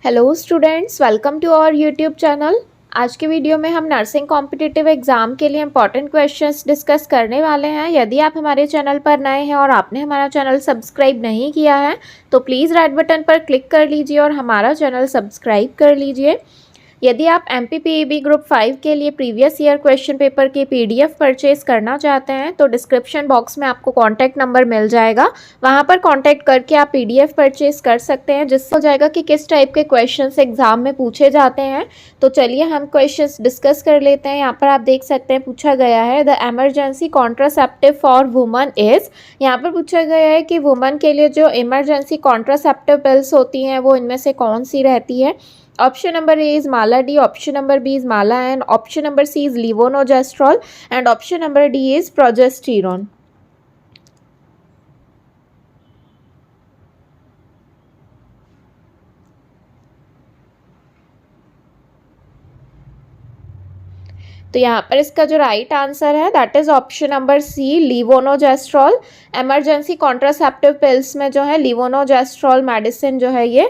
Hello students, welcome to our YouTube channel. आज के video में हम नर्सिंग कॉम्पिटिटिव एग्जाम के लिए इंपॉर्टेंट क्वेश्चंस डिस्कस करने वाले हैं। यदि आप हमारे चैनल पर नए हैं और आपने हमारा चैनल सब्सक्राइब नहीं किया है तो प्लीज़ रेड बटन पर क्लिक कर लीजिए और हमारा चैनल सब्सक्राइब कर लीजिए। यदि आप MPPEB ग्रुप 5 के लिए प्रीवियस ईयर क्वेश्चन पेपर की PDF परचेज करना चाहते हैं तो डिस्क्रिप्शन बॉक्स में आपको कॉन्टैक्ट नंबर मिल जाएगा, वहां पर कॉन्टैक्ट करके आप PDF परचेज कर सकते हैं, जिससे हो जाएगा कि किस टाइप के क्वेश्चंस एग्जाम में पूछे जाते हैं। तो चलिए हम क्वेश्चंस डिस्कस कर लेते हैं। यहाँ पर आप देख सकते हैं पूछा गया है the emergency contraceptive for woman is. यहाँ पर पूछा गया है कि वुमन के लिए जो इमरजेंसी कॉन्ट्रासेप्टिव पिल्स होती हैं वो इनमें से कौन सी रहती है। Option number A is Mala D, option number B is Mala N, option number C is levonorgestrel and option number D is progesterone. तो यहाँ पर इसका जो राइट आंसर है that is option number C levonorgestrel. Emergency contraceptive pills में जो है लीवोनोजेस्ट्रॉल medicine जो है ये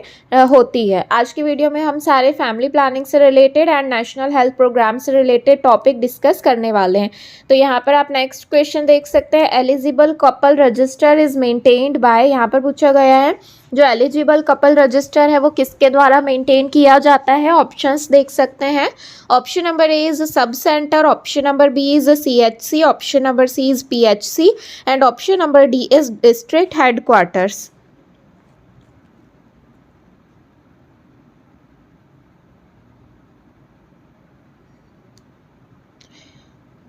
होती है। आज की वीडियो में हम सारे फैमिली प्लानिंग से related and national health programme से रिलेटेड टॉपिक डिस्कस करने वाले हैं। तो यहाँ पर आप नेक्स्ट क्वेश्चन देख सकते हैं, eligible couple register is maintained by. यहाँ पर पूछा गया है जो एलिजिबल कपल रजिस्टर है वो किसके द्वारा मेंटेन किया जाता है। ऑप्शंस देख सकते हैं। Option number A is sub centre, option number B is CHC, option number C is PHC and option number D is district headquarters.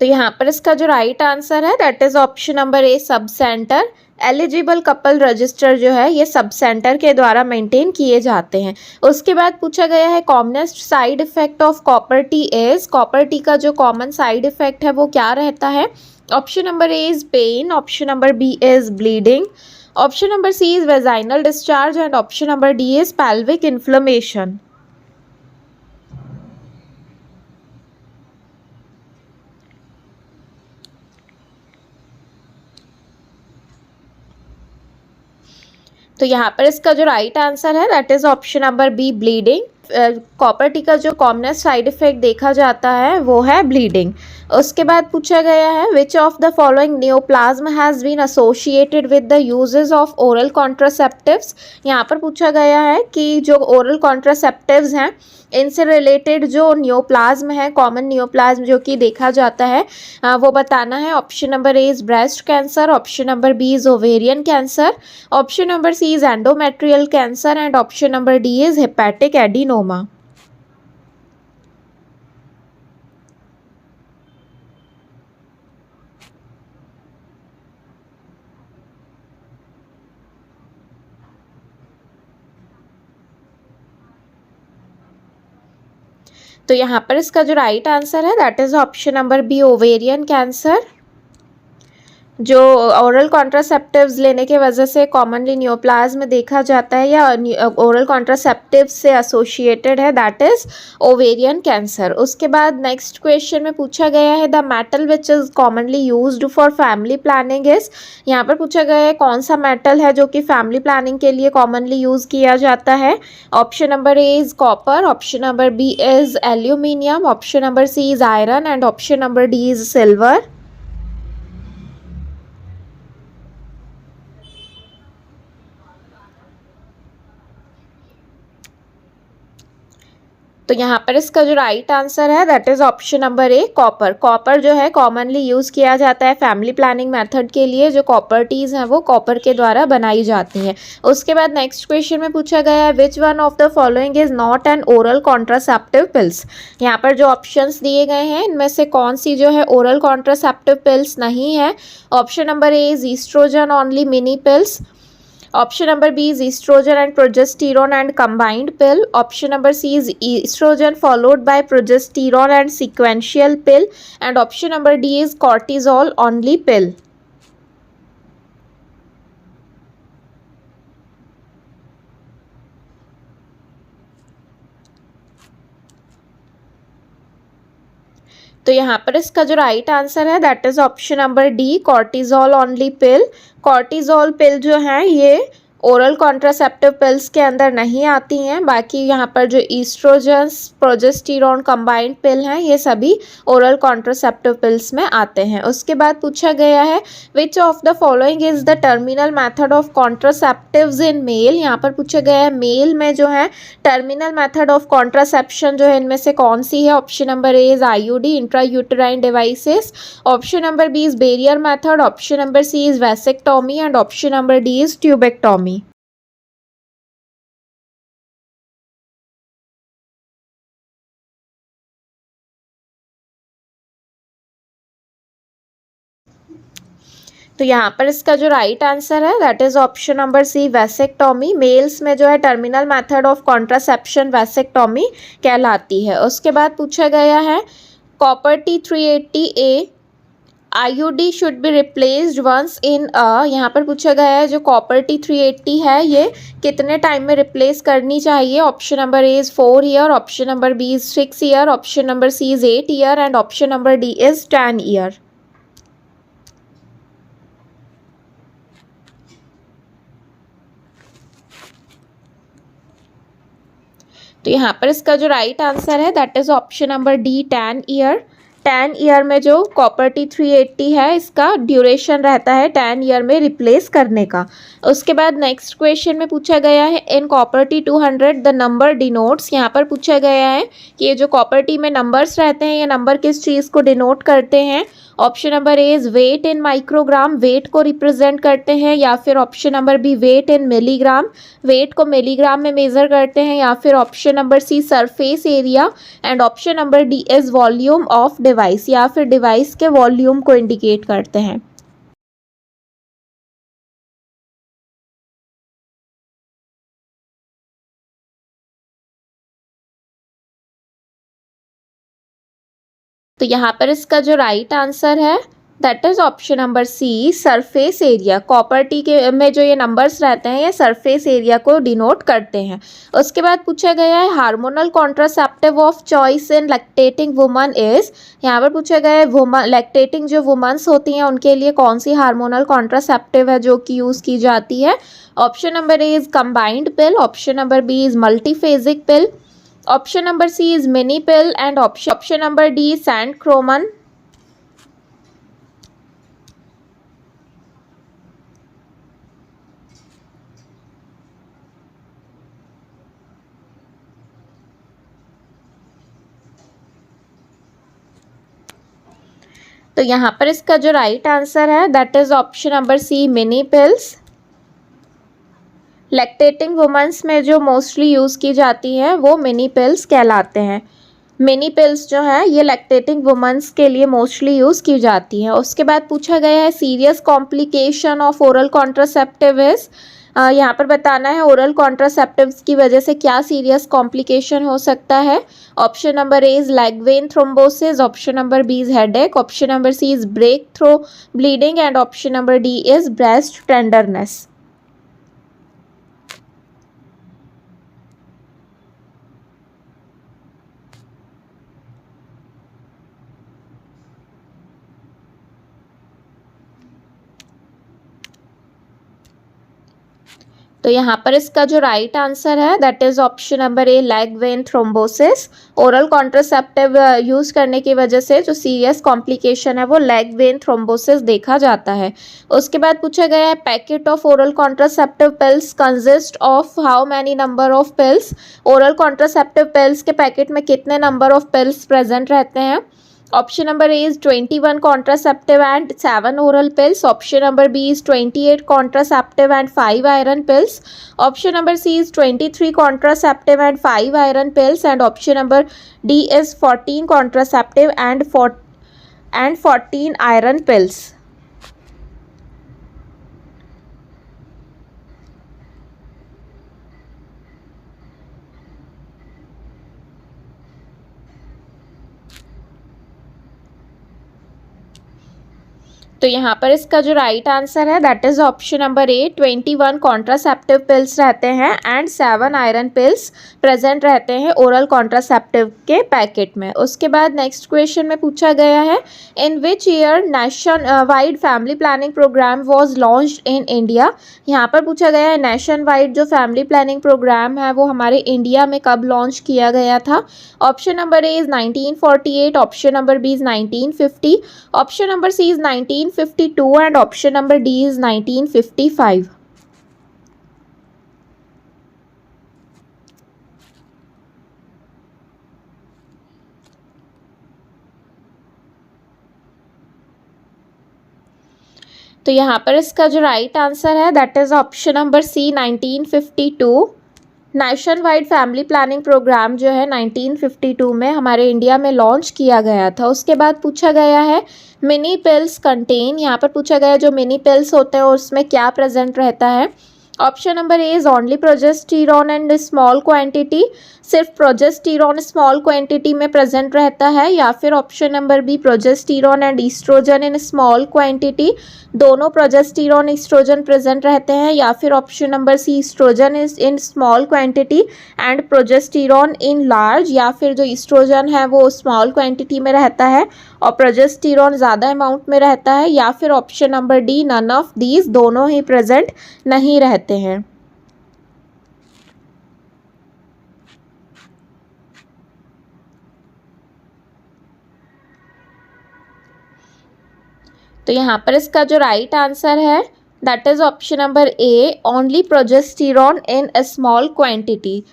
तो यहाँ पर इसका जो राइट आंसर है that is option number A sub centre. Eligible couple register जो है ये sub centre के द्वारा मेंटेन किए जाते हैं। उसके बाद पूछा गया है commonest side effect of copper T is. Copper T का जो कॉमन साइड इफेक्ट है वो क्या रहता है। Option number A is pain, option number B is bleeding, option number C is vaginal discharge and option number D is pelvic inflammation. तो यहाँ पर इसका जो राइट आंसर है that is option number B bleeding. Copper T का जो commonest side effect देखा जाता है वो है ब्लीडिंग। उसके बाद पूछा गया है which of the following neoplasm has been associated with the uses of oral contraceptives. यहाँ पर पूछा गया है कि जो ओरल कॉन्ट्रासेप्टिव्स हैं इनसे रिलेटेड जो नियोप्लाज्म है, कॉमन नियोप्लाज्म जो कि देखा जाता है वो बताना है। Option number A is breast cancer, option number B is ovarian cancer, option number C is endometrial cancer and option number D is hepatic adenoma. तो यहाँ पर इसका जो राइट आंसर है that is option number B ovarian cancer. जो oral contraceptives लेने के वजह से कॉमनली नियोप्लाज्म देखा जाता है या ओरल कॉन्ट्रासेप्टिव से एसोसिएटेड है दैट इज ओवेरियन कैंसर। उसके बाद नेक्स्ट क्वेश्चन में पूछा गया है the metal which is commonly used for family planning is. यहाँ पर पूछा गया है कौन सा मेटल है जो कि फैमिली प्लानिंग के लिए कॉमनली यूज किया जाता है। Option number A is copper, option number B is aluminium, option number C is iron and option number D is silver. तो यहाँ पर इसका जो राइट आंसर है that is option number A copper. Copper जो है कॉमनली यूज किया जाता है फैमिली प्लानिंग मेथड के लिए। जो कॉपर्टीज हैं वो कॉपर के द्वारा बनाई जाती हैं। उसके बाद नेक्स्ट क्वेश्चन में पूछा गया है which one of the following is not an oral contraceptive pills. यहाँ पर जो ऑप्शंस दिए गए हैं इनमें से कौन सी जो है ओरल कॉन्ट्रासेप्टिव पिल्स नहीं है। Option number A is estrogen only mini pills, option number B is estrogen and progesterone and combined pill, option number C is estrogen followed by progesterone and sequential pill and option number D is cortisol only pill। तो यहाँ पर इसका जो right answer है that is option number D cortisol only pill. Cortisol pill जो है ये oral contraceptive pills के अंदर नहीं आती हैं। बाकी यहाँ पर जो ईस्ट्रोजन्स, प्रोजेस्टेरॉन कंबाइंड पिल हैं, ये सभी ओरल कॉन्ट्रासेप्टिव पिल्स में आते हैं। उसके बाद पूछा गया है which of the following is the terminal method of contraceptives in male. यहाँ पर पूछा गया है मेल में जो है टर्मिनल मेथड ऑफ कॉन्ट्रासेप्शन जो है इनमें से कौन सी है। Option number A is IUD, intrauterine devices. Option number B is barrier method. Option number C is vasectomy and option number D is tubectomy. तो यहाँ पर इसका जो राइट आंसर है that is option number C vasectomy. Males में जो है terminal method of contraception vasectomy कहलाती है। उसके बाद पूछा गया है copper T380A IUD should be replaced once in यहाँ पर पूछा गया है जो कॉपर T380 है ये कितने टाइम में रिप्लेस करनी चाहिए। Option number A is 4 year, option number B is 6 year, option number C is 8 year and option number D is 10 year. तो यहाँ पर इसका जो राइट आंसर है that is option number D 10 year. 10 year में जो कॉपर T380 है इसका ड्यूरेशन रहता है 10 ईयर में रिप्लेस करने का। उसके बाद नेक्स्ट क्वेश्चन में पूछा गया है in copper T200 the number denotes. यहाँ पर पूछा गया है कि ये जो कॉपर टी में नंबर्स रहते हैं ये नंबर किस चीज़ को डिनोट करते हैं। Option number A is weight in microgram, weight को रिप्रेजेंट करते हैं, या फिर option number B weight in milligram, weight को मिलीग्राम में मेजर करते हैं, या फिर option number C surface area and option number D is volume of device, या फिर डिवाइस के वॉल्यूम को इंडिकेट करते हैं। तो यहाँ पर इसका जो राइट आंसर है that is option number C surface area. Copper T के में जो ये नंबर्स रहते हैं ये सरफेस एरिया को डिनोट करते हैं। उसके बाद पूछा गया है hormonal contraceptive of choice in lactating woman is. यहाँ पर पूछा गया है वुमन लैक्टेटिंग जो वुमन्स होती हैं उनके लिए कौन सी हार्मोनल कॉन्ट्रासेप्टिव है जो कि यूज़ की जाती है। Option number A is combined pill, option number B is multiphasic pill, option number C is mini pill and option number D centchroman. तो यहाँ पर इसका जो राइट आंसर है that is option number C mini pills. Lactating womens में जो mostly use की जाती हैं वो मिनी पिल्स कहलाते हैं। मिनी पिल्स जो है ये लैक्टेटिंग वुमेंस के लिए मोस्टली यूज़ की जाती हैं। उसके बाद पूछा गया है serious complication of oral contraceptive is. यहाँ पर बताना है ओरल कॉन्ट्रासेप्टिव्स की वजह से क्या सीरियस कॉम्प्लिकेशन हो सकता है। Option number A is leg vein thrombosis, option number B is headache, option number C is breakthrough bleeding and option number D is breast tenderness. तो यहाँ पर इसका जो राइट आंसर है that is option number A leg vein thrombosis. Oral contraceptive use करने की वजह से जो सीरियस कॉम्प्लिकेशन है वो लेग वेन थ्रोम्बोसिस देखा जाता है। उसके बाद पूछा गया है packet of oral contraceptive pills consist of how many number of pills. Oral contraceptive pills के पैकेट में कितने नंबर ऑफ पिल्स प्रेजेंट रहते हैं। Option number A is 21 contraceptive and 7 oral pills. Option number B is 28 contraceptive and 5 iron pills. Option number C is 23 contraceptive and 5 iron pills and option number D is 14 contraceptive and 14 iron pills. तो यहाँ पर इसका जो right answer है that is option number A, 21 contraceptive pills रहते हैं and 7 iron pills present रहते हैं ओरल कॉन्ट्रासेप्टिव के पैकेट में। उसके बाद नेक्स्ट क्वेश्चन में पूछा गया है in which year nationwide family planning programme was launched in India. यहाँ पर पूछा गया है नेशन वाइड जो फैमिली प्लानिंग प्रोग्राम है वो हमारे इंडिया में कब लॉन्च किया गया था। Option number A is 1948, option number B is 1950, option number C is 1952 and option number D is 1955। तो यहाँ पर इसका जो राइट आंसर है that is option number C 1952। Nationwide family planning program जो है 1952 में हमारे इंडिया में लॉन्च किया गया था। उसके बाद पूछा गया है मिनी पिल्स कंटेन, यहाँ पर पूछा गया है जो मिनी पिल्स होते हैं उसमें क्या प्रेजेंट रहता है। Option number A is only progesterone and small quantity, सिर्फ प्रोजेस्टेरॉन स्मॉल क्वांटिटी में प्रेजेंट रहता है, या फिर option number B progesterone and estrogen in small quantity, दोनों प्रोजेस्टेरॉन ईस्ट्रोजन प्रेजेंट रहते हैं, या फिर option number C estrogen is in small quantity and progesterone in large, या फिर जो ईस्ट्रोजन है वो स्मॉल क्वांटिटी में रहता है और प्रोजेस्टेरॉन ज़्यादा अमाउंट में रहता है, या फिर option number D none of these, दोनों ही प्रेजेंट नहीं रहते हैं। तो यहाँ पर इसका जो राइट आंसर है that is option number A only progesterone in a small quantity.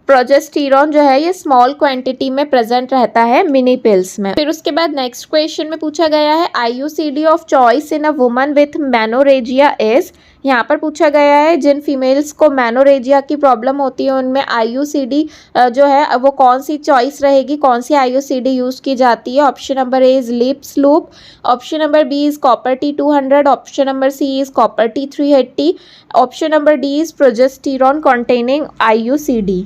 Progesterone जो है ये स्मॉल क्वांटिटी में प्रेजेंट रहता है मिनी पिल्स में। फिर उसके बाद नेक्स्ट क्वेश्चन में पूछा गया है IUCD of choice in a woman with menorrhagia is. यहाँ पर पूछा गया है जिन फीमेल्स को मेनोरेजिया की प्रॉब्लम होती है उनमें आईयूसीडी जो है वो कौन सी चॉइस रहेगी, कौन सी आईयूसीडी यूज़ की जाती है। Option number A is Lippes loop, option number B is copper T200, option number C is copper T380, option number D is progesterone containing IUCD.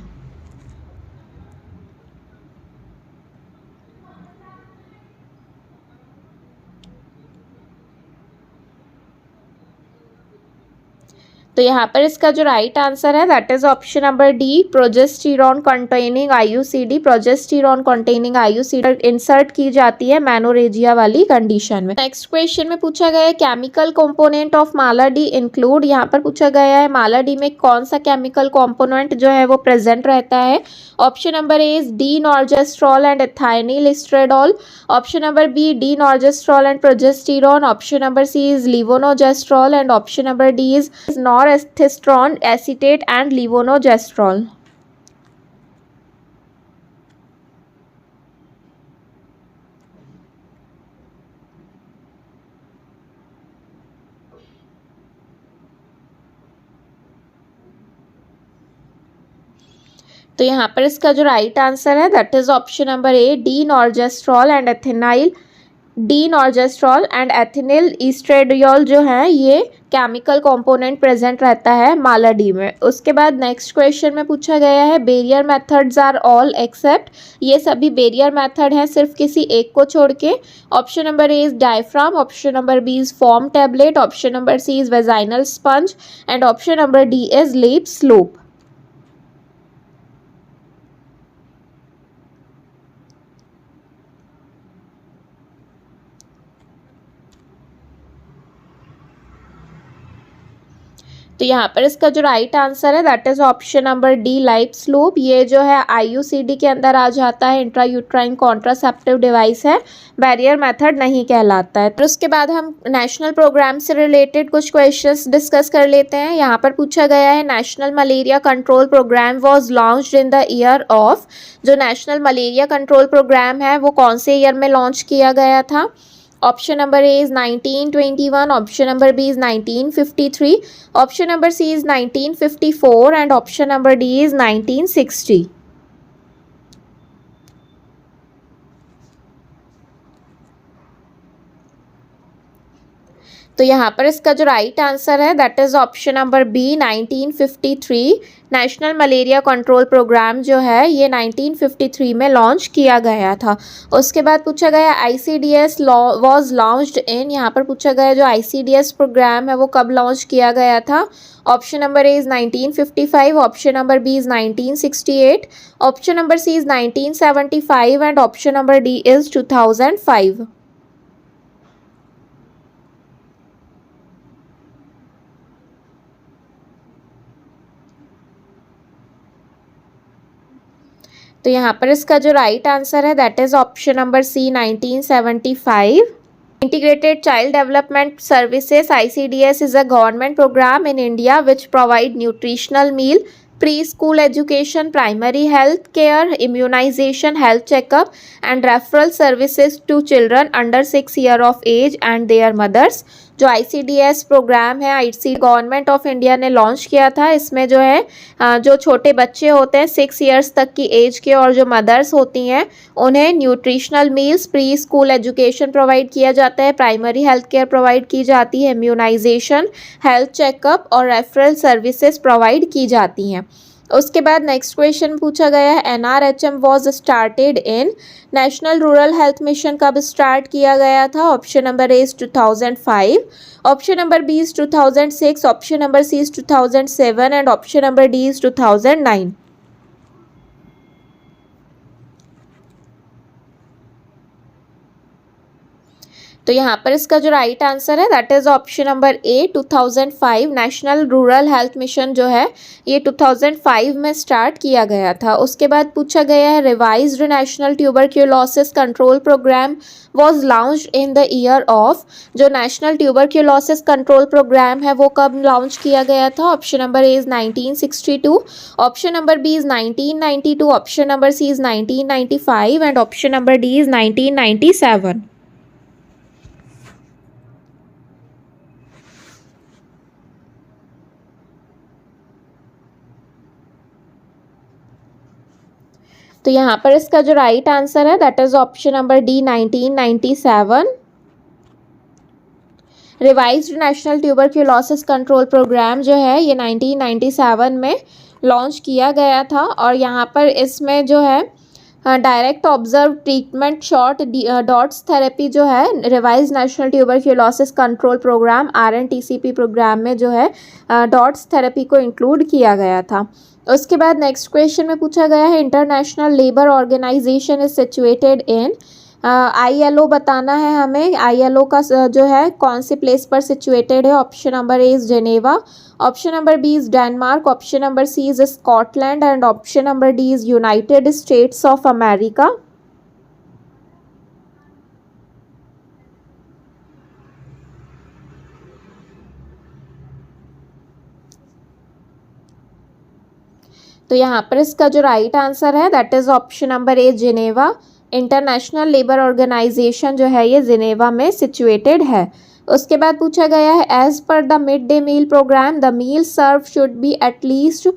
तो यहाँ पर इसका जो राइट आंसर है that is option number D progesterone containing IUCD. Progesterone containing IUCD insert की जाती है menorrhagia वाली कंडीशन में। नेक्स्ट क्वेश्चन में पूछा गया है chemical component of Mala D include. यहाँ पर पूछा गया है माला डी में कौन सा केमिकल कंपोनेंट जो है वो प्रेजेंट रहता है। Option number A is D norgestrel and ethinyl estradiol, option number B D norgestrel and progesterone, option number C is levonorgestrel and option number D is norethisterone acetate and levonorgestrel. तो यहाँ पर इसका जो right answer है that is option number A D norgestrel and ethinyl. D norgestrel and ethinyl estradiol जो है ये chemical component present रहता है माला डी में। उसके बाद नेक्स्ट क्वेश्चन में पूछा गया है barrier methods are all except. ये सभी बेरियर मेथड हैं सिर्फ किसी एक को छोड़ के। Option number A is diaphragm, option number B is foam tablet, option number C is vaginal sponge and option number D is Lippes loop. तो यहाँ पर इसका जो राइट आंसर है that is option number D Lippes loop. ये जो है IUCD के अंदर आ जाता है, इंट्रायूट्राइन कॉन्ट्रासेप्टिव डिवाइस है, बैरियर मेथड नहीं कहलाता है। तो उसके बाद हम नेशनल प्रोग्राम से रिलेटेड कुछ क्वेश्चंस डिस्कस कर लेते हैं। यहाँ पर पूछा गया है national malaria control program was launched in the year of. जो नेशनल मलेरिया कंट्रोल प्रोग्राम है वो कौन से ईयर में लॉन्च किया गया था। Option number A is 1921, option number B is 1953, option number C is 1954 and option number D is 1960। तो यहाँ पर इसका जो राइट आंसर है that is option number B 1953। National malaria control program जो है ये 1953 में लॉन्च किया गया था। उसके बाद पूछा गया ICDS वॉज लॉन्च्ड इन, यहाँ पर पूछा गया जो ICDS प्रोग्राम है वो कब लॉन्च किया गया था। Option number A is 1955, option number B is 1968, option number C is 1975 and option number D is 2005। तो यहाँ पर इसका जो राइट आंसर है that is option number C 1975। Integrated Child Development Services ICDS is a government program in India which provide nutritional meal, preschool education, primary health care, immunization, health checkup and referral services to children under 6 year of age and their mothers। जो ICDS programme है IC government of India ने launch किया था। इसमें जो है जो छोटे बच्चे होते हैं 6 इयर्स तक की एज के और जो मदर्स होती हैं उन्हें nutritional meals, pre school education provide किया जाता है, प्राइमरी हेल्थ केयर प्रोवाइड की जाती है, इम्यूनाइजेशन, हेल्थ चेकअप और रेफरल सर्विसेज प्रोवाइड की जाती हैं। उसके बाद नेक्स्ट क्वेश्चन पूछा गया है NRHM was started in, national rural health mission कब स्टार्ट किया गया था। Option number A is 2005, option number B is 2006, option number C is 2007 and option number D is 2009। तो यहाँ पर इसका जो राइट आंसर है that is option number A 2005। National rural health mission जो है ये 2005 में स्टार्ट किया गया था। उसके बाद पूछा गया है revised national tuberculosis control program was launched in the year of. जो नेशनल ट्यूबरक्यूलोसिस कंट्रोल प्रोग्राम है वो कब लॉन्च किया गया था। Option number A is 1962, option number B is 1992, option number C is 1995 and option number D is 1997। तो यहाँ पर इसका जो राइट आंसर है that is option number D 1997। Revised national tuberculosis control program जो है ये 1997 में लॉन्च किया गया था और यहाँ पर इसमें जो है direct observe treatment short DOTS therapy जो है revise national tuberculosis control program RNTCP program में जो है डॉट्स थेरेपी को इंक्लूड किया गया था। उसके बाद नेक्स्ट क्वेश्चन में पूछा गया है international labour organisation is situated in. ILO बताना है हमें। ILO का जो है कौन सी प्लेस पर सिचुएटेड है। Option number A is Geneva, option number B is Denmark, option number C is Scotland and option number D is United States of America. तो यहाँ पर इसका जो राइट आंसर है that is option number A Geneva. International labour organisation जो है ये Geneva में सिचुएटेड है। उसके बाद पूछा गया है as per the mid day meal program the meal serve should be at least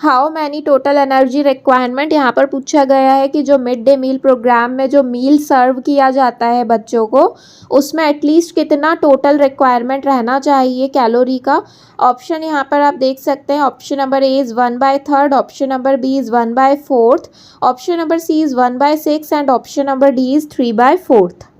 how many total energy requirement. यहाँ पर पूछा गया है कि जो मिड डे मील प्रोग्राम में जो मील सर्व किया जाता है बच्चों को उसमें एटलीस्ट कितना टोटल रिक्वायरमेंट रहना चाहिए कैलोरी का। ऑप्शन यहाँ पर आप देख सकते हैं। Option number A is 1/3, option number B is 1/4, option number C is 1/6 and option number D is 3/4।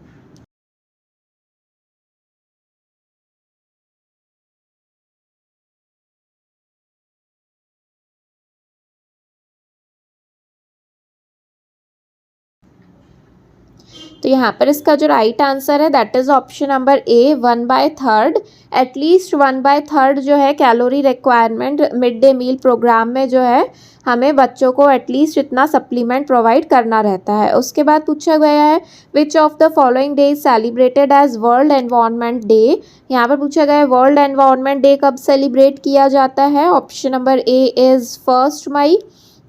तो यहाँ पर इसका जो राइट आंसर है that is option number A 1/3। At least 1/3 जो है calorie requirement mid day meal program में जो है हमें बच्चों को एटलीस्ट इतना सप्लीमेंट प्रोवाइड करना रहता है। उसके बाद पूछा गया है which of the following day is celebrated as world environment day. यहाँ पर पूछा गया है वर्ल्ड एनवायरनमेंट डे कब सेलिब्रेट किया जाता है। ऑप्शन नंबर ए इज़ 1 मई,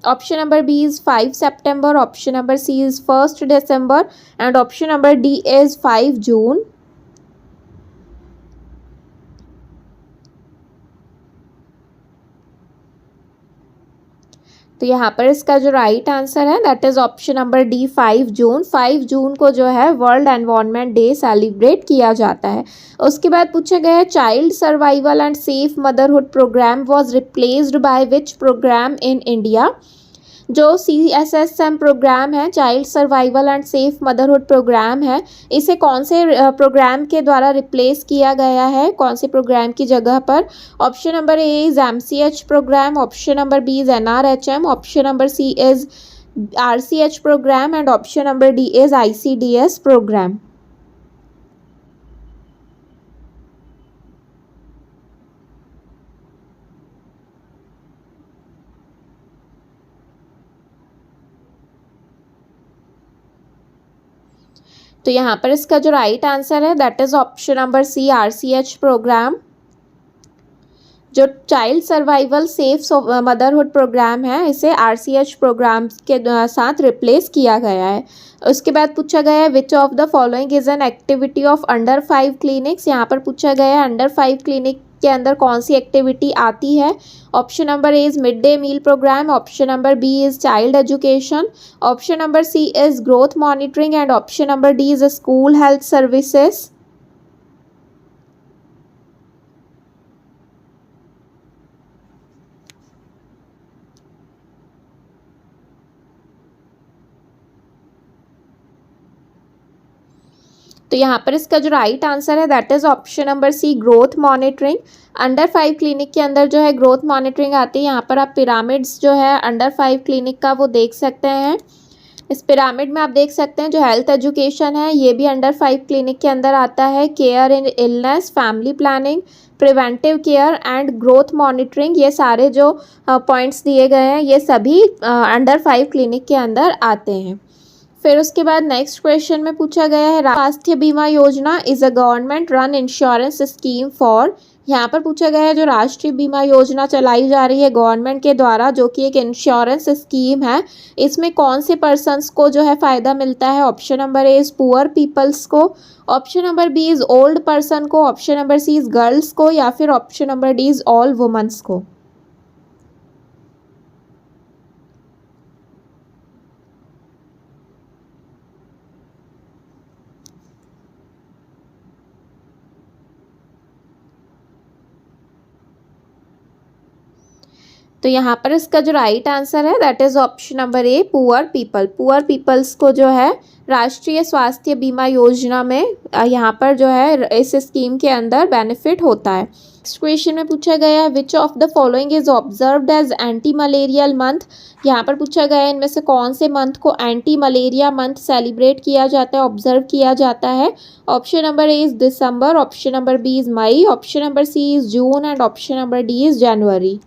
ऑप्शन नंबर बी इज़ 5 सितंबर, ऑप्शन नंबर सी इज़ 1 दिसंबर and option number D is 5 जून। तो तो यहाँ पर इसका जो राइट आंसर है that is option number D 5 जून। 5 जून को जो है वर्ल्ड एनवायरनमेंट डे सेलिब्रेट किया जाता है। उसके बाद पूछा गया है child survival and safe motherhood program was replaced by which program in India. जो CSSM प्रोग्राम है, child survival and safe motherhood programme है, इसे कौन से प्रोग्राम के द्वारा रिप्लेस किया गया है, कौन से प्रोग्राम की जगह पर। Option number A is MCH programme, option number B is NRHM, option number C is RCH programme and option number D is ICDS programme. तो यहाँ पर इसका जो राइट आंसर है that is option number C RCH programme. जो child survival safe motherhood programme है इसे RCH programme के साथ रिप्लेस किया गया है। उसके बाद पूछा गया है which of the following is an activity of under 5 clinics. यहाँ पर पूछा गया है अंडर 5 क्लिनिक के अंदर कौन सी एक्टिविटी आती है। Option number A is mid day meal program, option number B is child education, option number C is growth monitoring and option number D is school health services. तो यहाँ पर इसका जो राइट आंसर है that is option number C growth monitoring. Under 5 clinic के अंदर जो है ग्रोथ मॉनिटरिंग आती है। यहाँ पर आप पिरामिड्स जो है अंडर 5 क्लिनिक का वो देख सकते हैं। इस पिरामिड में आप देख सकते हैं जो हेल्थ एजुकेशन है ये भी अंडर 5 क्लिनिक के अंदर आता है। Care in illness, family planning, preventive care and growth monitoring, ये सारे जो पॉइंट्स दिए गए हैं ये सभी अंडर 5 क्लिनिक के अंदर आते हैं। फिर उसके बाद नेक्स्ट क्वेश्चन में पूछा गया है स्वास्थ्य बीमा योजना is a government run insurance scheme for. यहाँ पर पूछा गया है जो राष्ट्रीय बीमा योजना चलाई जा रही है गवर्नमेंट के द्वारा जो कि एक इंश्योरेंस स्कीम है, इसमें कौन से पर्सन्स को जो है फ़ायदा मिलता है। Option number A is poor peoples को, option number B is old person को, option number C is girls को या फिर option number D is all womens को। तो यहाँ पर इसका जो राइट आंसर है that is option number A poor people. Poor peoples को जो है राष्ट्रीय स्वास्थ्य बीमा योजना में यहाँ पर जो है इस स्कीम के अंदर बेनिफिट होता है। नेक्स्ट क्वेश्चन में पूछा गया है which of the following is observed as anti malarial month. यहाँ पर पूछा गया है इनमें से कौन से मंथ को एंटी मलेरिया मंथ सेलिब्रेट किया जाता है, ऑब्जर्व किया जाता है। ऑप्शन नंबर ए इज दिसंबर, ऑप्शन नंबर बी इज मई, ऑप्शन नंबर सी इज जून and option number D is जनवरी।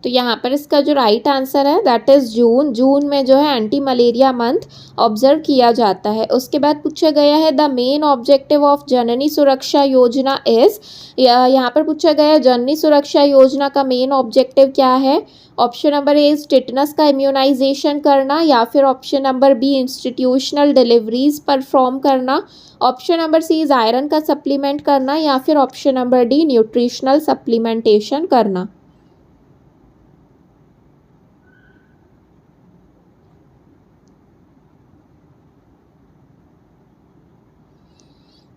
तो यहाँ पर इसका जो राइट आंसर है दैट इज़ जून। जून में जो है एंटी मलेरिया मंथ ऑब्जर्व किया जाता है। उसके बाद पूछा गया है द मेन ऑब्जेक्टिव ऑफ जननी सुरक्षा योजना इज़। यहाँ पर पूछा गया है जननी सुरक्षा योजना का मेन ऑब्जेक्टिव क्या है। Option number A is tetanus का इम्यूनाइजेशन करना या फिर option number B institutional deliveries perform करना, option number C is iron का सप्लीमेंट करना या फिर option number D nutritional supplementation करना।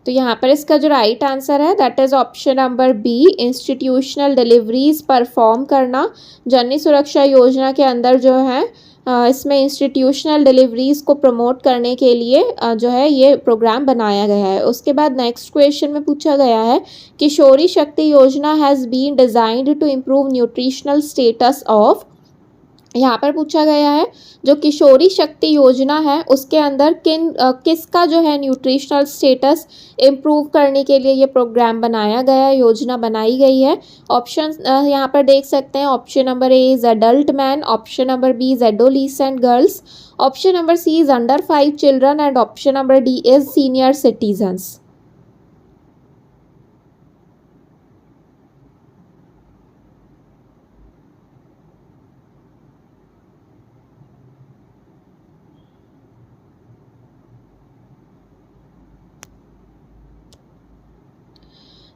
तो यहाँ पर इसका जो राइट आंसर है that is option number B institutional deliveries perform करना। जननी सुरक्षा योजना के अंदर जो है इसमें इंस्टीट्यूशनल डिलीवरीज को प्रमोट करने के लिए जो है ये प्रोग्राम बनाया गया है। उसके बाद नेक्स्ट क्वेश्चन में पूछा गया है Kishori Shakti Yojana has been designed to improve nutritional status of. यहाँ पर पूछा गया है जो किशोरी शक्ति योजना है उसके अंदर किसका जो है न्यूट्रिशनल स्टेटस इम्प्रूव करने के लिए ये प्रोग्राम बनाया गया है, योजना बनाई गई है। ऑप्शन यहाँ पर देख सकते हैं option number A is adult man, option number B is adolescent girls, option number C is under 5 children and option number D is senior citizens.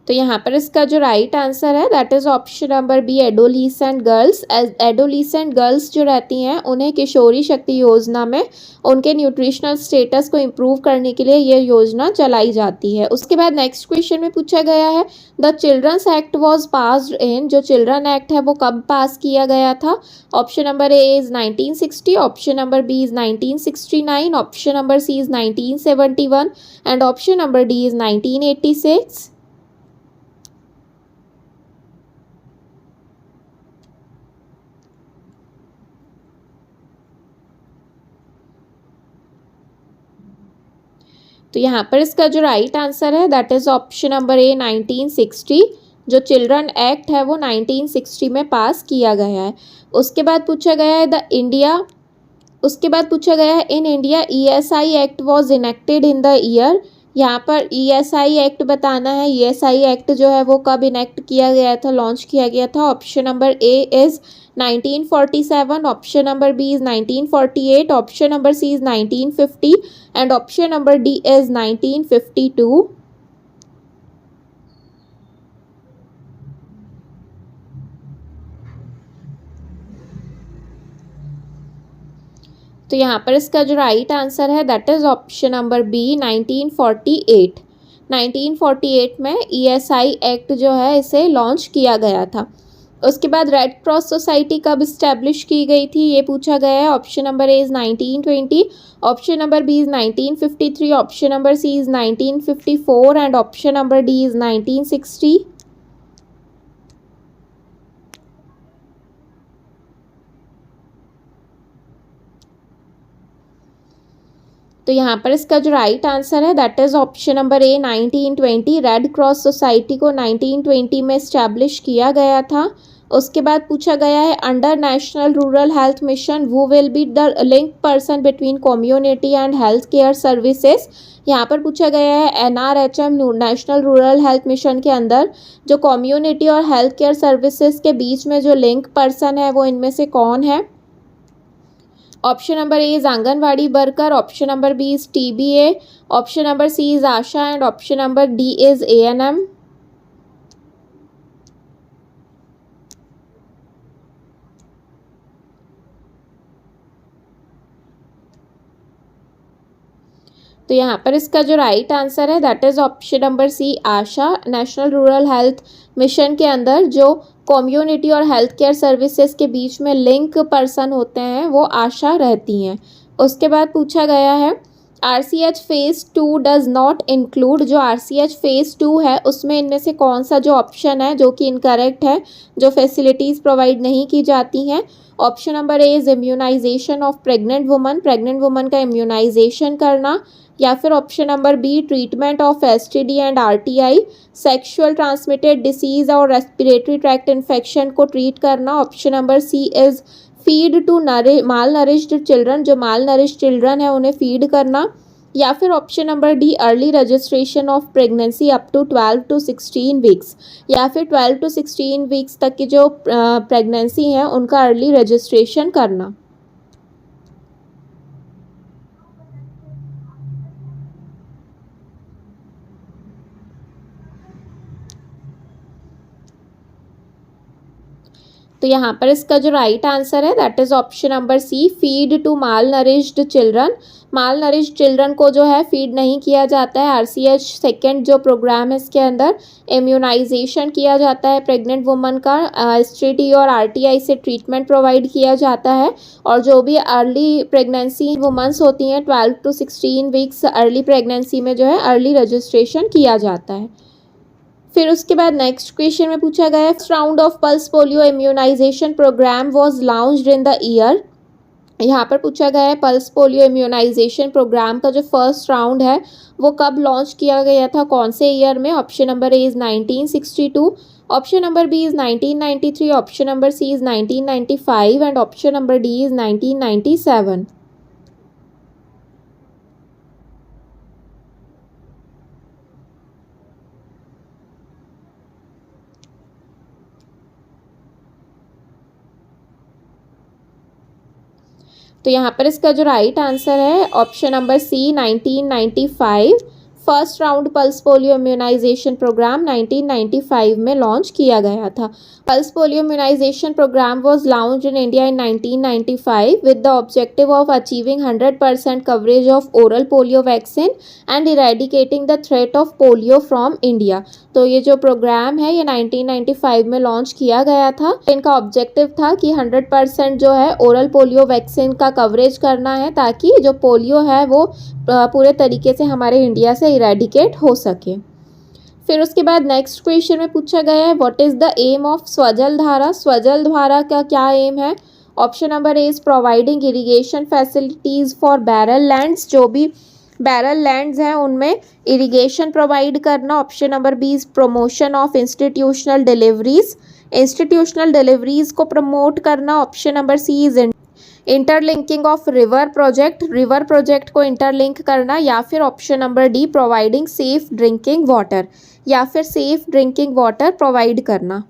तो यहाँ पर इसका जो राइट आंसर है that is option number B, adolescent girls. Adolescent girls जो रहती हैं उन्हें किशोरी शक्ति योजना में उनके न्यूट्रिशनल स्टेटस को इम्प्रूव करने के लिए ये योजना चलाई जाती है। उसके बाद नेक्स्ट क्वेश्चन में पूछा गया है the children's act was passed in, जो चिल्ड्रन एक्ट है वो कब पास किया गया था? Option number A is 1960, option number B is 1969, option number C is 1971 and option number D is 1986। तो यहाँ पर इसका जो राइट आंसर है that is option number A 1960। जो चिल्ड्रन एक्ट है वो 1960 में पास किया गया है। उसके बाद पूछा गया है in India ESI act was enacted in the year. यहाँ पर ESI एक्ट बताना है। ESI एक्ट जो है वो कब इनेक्ट किया गया था, लॉन्च किया गया था? Option number A is 1947, option number B is 1948, option number C is 1950 and option number D is 1952। तो यहाँ पर इसका जो राइट आंसर है that is option number B 1948। 1948 में ESI एक्ट जो है इसे लॉन्च किया गया था। उसके बाद रेड क्रॉस सोसाइटी कब इस्टेब्लिश की गई थी ये पूछा गया है। Option number A is 1920, option number B is 1953, option number C is 1954 and option number D is 1960। तो यहाँ पर इसका जो राइट आंसर है that is option number A 1920। Red Cross Society को 1920 में इस्टेब्लिश किया गया था। उसके बाद पूछा गया है under national rural health mission who will be the link person between community and health care services. यहाँ पर पूछा गया है NRHM national rural health mission के अंदर जो कम्युनिटी और हेल्थ केयर सर्विसेज के बीच में जो लिंक पर्सन है वो इनमें से कौन है? Option number A is anganwadi worker, option number B is TBA, option number C is ASHA and option number D is ANM। तो यहाँ पर इसका जो राइट आंसर है that is option number C, ASHA. National rural health mission के अंदर जो community और हेल्थ केयर सर्विसेज के बीच में लिंक पर्सन होते हैं वो आशा रहती हैं। उसके बाद पूछा गया है RCH phase 2 does not include. जो RCH फेज़ 2 है उसमें इनमें से कौन सा जो ऑप्शन है जो कि इनकरेक्ट है, जो फैसिलिटीज़ प्रोवाइड नहीं की जाती हैं? Option number A is immunization of pregnant woman का इम्यूनाइजेशन करना, या फिर option number B treatment of STD and RTI, sexual transmitted disease और रेस्पिरेटरी ट्रैक्ट इन्फेक्शन को ट्रीट करना। Option number C is feed to malnourished children, जो malnourished children है उन्हें फीड करना, या फिर option number D early registration of pregnancy up to 12 to 16 weeks, या फिर 12 to 16 वीक्स तक की जो प्रेगनेंसी है उनका अर्ली रजिस्ट्रेशन करना। तो यहाँ पर इसका जो राइट आंसर है that is option number C, feed to malnourished children. Malnourished children को जो है फीड नहीं किया जाता है। RCH सेकेंड जो प्रोग्राम है इसके अंदर इम्यूनाइजेशन किया जाता है प्रेग्नेंट वुमन का, STD और RTI से ट्रीटमेंट प्रोवाइड किया जाता है, और जो भी अर्ली प्रेगनेंसी वुमन्स होती हैं 12 to 16 वीक्स अर्ली प्रेगनेंसी में जो है अर्ली रजिस्ट्रेशन किया जाता है। फिर उसके बाद नेक्स्ट क्वेश्चन में पूछा गया first round of pulse polio immunization program was launched in the year. यहाँ पर पूछा गया है पल्स पोलियो इम्यूनाइजेशन प्रोग्राम का जो फर्स्ट राउंड है वो कब लॉन्च किया गया था, कौन से ईयर में? Option number A is 1962, option number B is 1993, option number C is 1995 and option number D is 1997। तो यहाँ पर इसका जो राइट आंसर है option number C 1995। First round pulse polio immunization program 1995 में लॉन्च किया गया था। Pulse polio immunization program was launch in India in 1995 with the objective of achieving 100% coverage of oral polio vaccine and eradicating the threat of polio from India. तो ये जो programme है ये 1995 में लॉन्च किया गया था। इनका ऑब्जेक्टिव था कि 100% जो है ओरल पोलियो वैक्सीन का कवरेज करना है ताकि जो पोलियो है वो पूरे तरीके से हमारे इंडिया से इरेडिकेट हो सके। फिर उसके बाद नेक्स्ट क्वेश्चन में पूछा गया है what is the aim of Swajal Dhara. Swajal Dhara का क्या एम है? Option number A is providing irrigation facilities for barren lands. जो भी बैरल लैंड्स हैं उनमें इरिगेशन प्रोवाइड करना। Option number B is promotion of institutional deliveries. Institutional deliveries को प्रमोट करना। Option number C is interlinking of river project. River project को interlink करना। या फिर option number D providing safe drinking water. या फिर safe drinking water provide करना।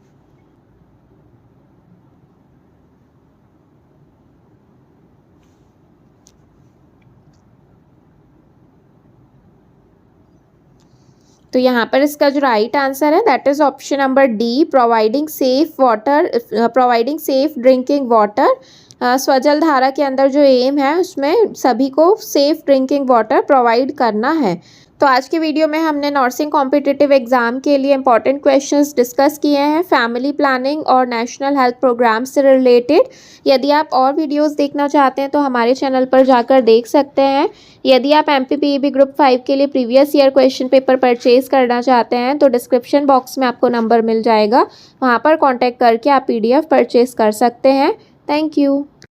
तो यहाँ पर इसका जो राइट आंसर है that is option number D providing safe water, providing safe drinking water. Swajal धारा के अंदर जो एम है उसमें सभी को सेफ ड्रिंकिंग वाटर प्रोवाइड करना है। तो आज के वीडियो में हमने नर्सिंग कॉम्पिटिटिव एग्जाम के लिए इंपॉर्टेंट क्वेश्चंस डिस्कस किए हैं फैमिली प्लानिंग और नेशनल हेल्थ प्रोग्राम से रिलेटेड। यदि आप और वीडियोस देखना चाहते हैं तो हमारे चैनल पर जाकर देख सकते हैं। यदि आप MPPEB ग्रुप 5 के लिए previous year question paper purchase करना चाहते हैं तो डिस्क्रिप्शन बॉक्स में आपको नंबर मिल जाएगा, वहाँ पर कॉन्टैक्ट करके आप PDF परचेज कर सकते हैं। Thank you.